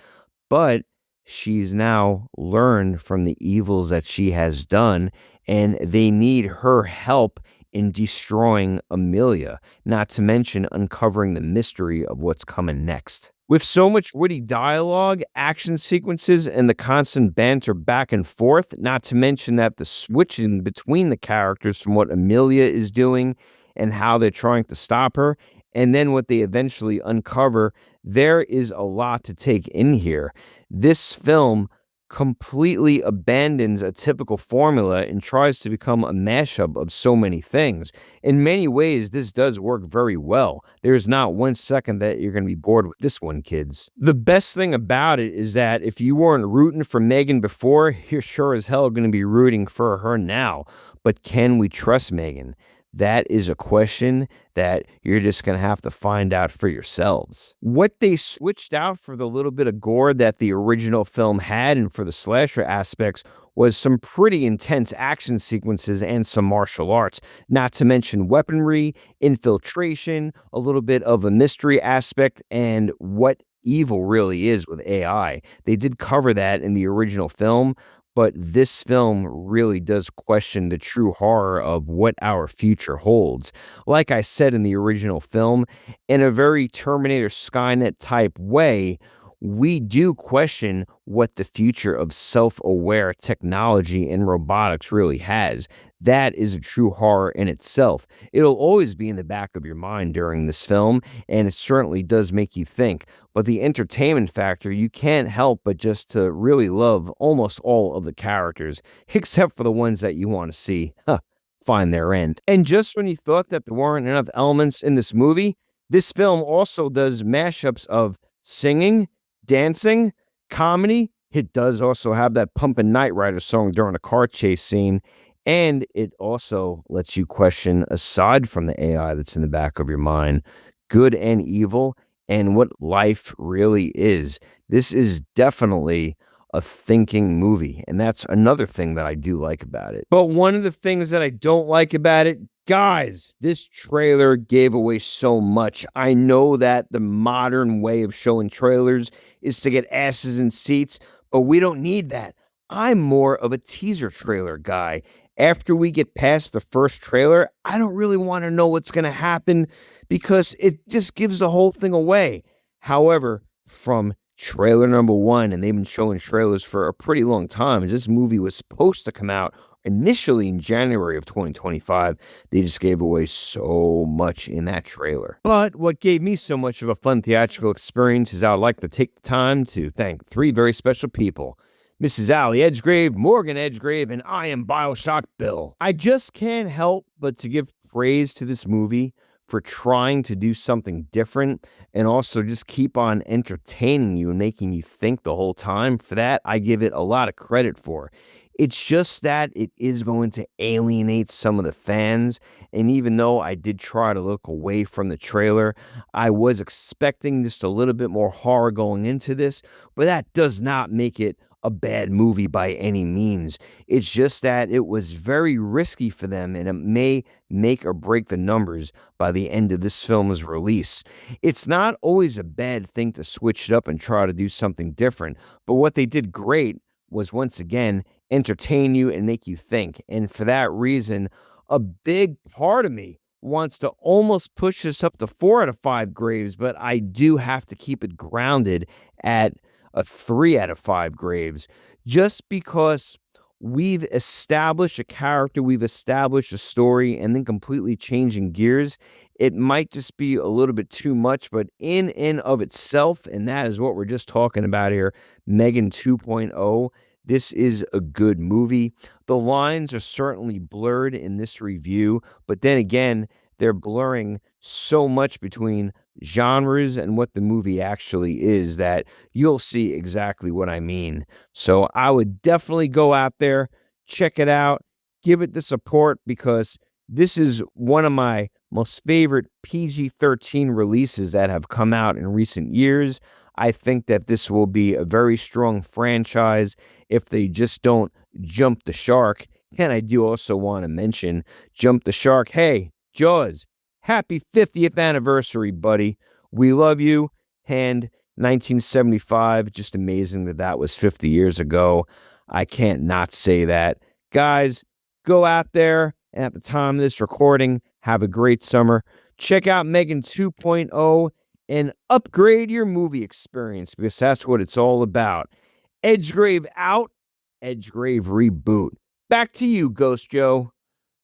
S4: But she's now learned from the evils that she has done, and they need her help in destroying Amelia, not to mention uncovering the mystery of what's coming next. With so much witty dialogue, action sequences, and the constant banter back and forth, not to mention that the switching between the characters from what Amelia is doing and how they're trying to stop her, and then what they eventually uncover, there is a lot to take in here. This film completely abandons a typical formula and tries to become a mashup of so many things. In many ways, this does work very well. There's not 1 second that you're going to be bored with this one, kids. The best thing about it is that if you weren't rooting for Megan before, you're sure as hell going to be rooting for her now. But can we trust Megan? That is a question that you're just going to have to find out for yourselves. What they switched out for the little bit of gore that the original film had and for the slasher aspects was some pretty intense action sequences and some martial arts, not to mention weaponry, infiltration, a little bit of a mystery aspect, and what evil really is with AI. They did cover that in the original film, but this film really does question the true horror of what our future holds. Like I said in the original film, in a very Terminator Skynet type way, we do question what the future of self-aware technology and robotics really has. That is a true horror in itself. It'll always be in the back of your mind during this film, and it certainly does make you think. But the entertainment factor, you can't help but just to really love almost all of the characters, except for the ones that you want to see find their end. And just when you thought that there weren't enough elements in this movie, this film also does mashups of singing, dancing, comedy. It does also have that Pumpin' Knight Rider song during a car chase scene. And it also lets you question, aside from the AI that's in the back of your mind, good and evil and what life really is. This is definitely a thinking movie. And that's another thing that I do like about it. But one of the things that I don't like about it, guys, this trailer gave away so much. I know that the modern way of showing trailers is to get asses in seats, but we don't need that. I'm more of a teaser trailer guy. After we get past the first trailer, I don't really want to know what's going to happen because it just gives the whole thing away. However, from trailer number 1, and they've been showing trailers for a pretty long time, as this movie was supposed to come out initially in January of 2025, they just gave away so much in that trailer. But what gave me so much of a fun theatrical experience is I would like to take the time to thank 3 very special people. Mrs. Allie Edgegrave, Morgan Edgegrave, and I am Bioshock Bill. I just can't help but to give praise to this movie for trying to do something different and also just keep on entertaining you and making you think the whole time. For that, I give it a lot of credit for. It's just that it is going to alienate some of the fans. And even though I did try to look away from the trailer, I was expecting just a little bit more horror going into this, but that does not make it a bad movie by any means. It's just that it was very risky for them, and it may make or break the numbers by the end of this film's release. It's not always a bad thing to switch it up and try to do something different, but what they did great was, once again, entertain you and make you think. And for that reason, a big part of me wants to almost push this up to 4 out of 5 graves, but I do have to keep it grounded at a 3 out of 5 graves, just because we've established a character, we've established a story, and then completely changing gears, it might just be a little bit too much. But in and of itself, and that is what we're just talking about here, Megan 2.0, this is a good movie. The lines are certainly blurred in this review, but then again, they're blurring so much between genres and what the movie actually is that you'll see exactly what I mean. So I would definitely go out there, check it out, give it the support, because this is one of my most favorite PG-13 releases that have come out in recent years. I think that this will be a very strong franchise if they just don't jump the shark. And I do also want to mention, jump the shark. Hey, Jaws, happy 50th anniversary, buddy. We love you. And 1975, just amazing that that was 50 years ago. I can't not say that. Guys, go out there, and at the time of this recording, have a great summer. Check out Megan 2.0 and upgrade your movie experience, because that's what it's all about. Edgegrave out, Edgegrave reboot. Back to you, Ghost Joe.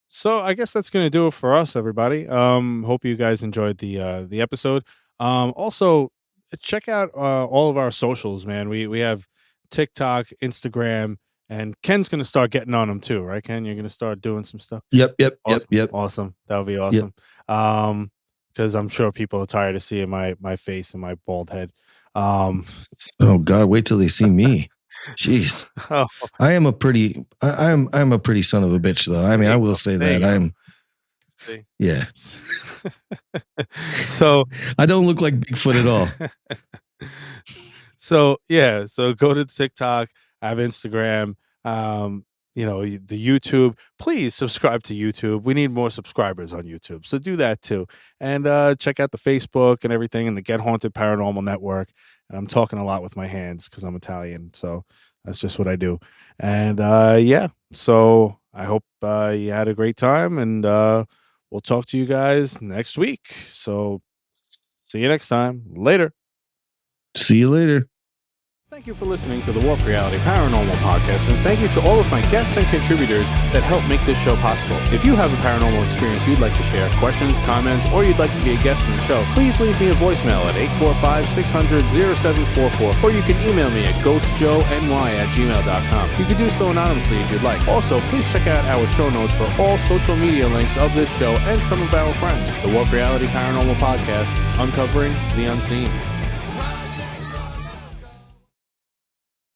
S1: So I guess that's going to do it for us, everybody. Hope you guys enjoyed the episode. Also, check out all of our socials, man. We have TikTok, Instagram, and Ken's going to start getting on them too, right, Ken? You're going to start doing some stuff.
S3: Yep.
S1: Awesome. That would be awesome. Because I'm sure people are tired of seeing my face and my bald head.
S3: Oh God, wait till they see me. Jeez.
S1: Oh.
S3: I'm a pretty son of a bitch, though. I mean, I will say that
S1: See?
S3: Yeah.
S1: So
S3: I don't look like Bigfoot at all.
S1: So yeah, so go to TikTok, I have Instagram, the YouTube. Please subscribe to YouTube. We need more subscribers on YouTube, so do that too. And check out the Facebook and everything, and the Get Haunted Paranormal Network. And I'm talking a lot with my hands because I'm Italian, so that's just what I do. And yeah, so I hope you had a great time, and we'll talk to you guys next week. So see you next time. Later.
S3: See you later.
S1: Thank you for listening to the Warp Reality Paranormal Podcast, and thank you to all of my guests and contributors that help make this show possible. If you have a paranormal experience you'd like to share, questions, comments, or you'd like to be a guest in the show, please leave me a voicemail at 845-600-0744, or you can email me at ghostjoeny@gmail.com. You can do so anonymously if you'd like. Also, please check out our show notes for all social media links of this show and some of our friends. The Warp Reality Paranormal Podcast, uncovering the unseen.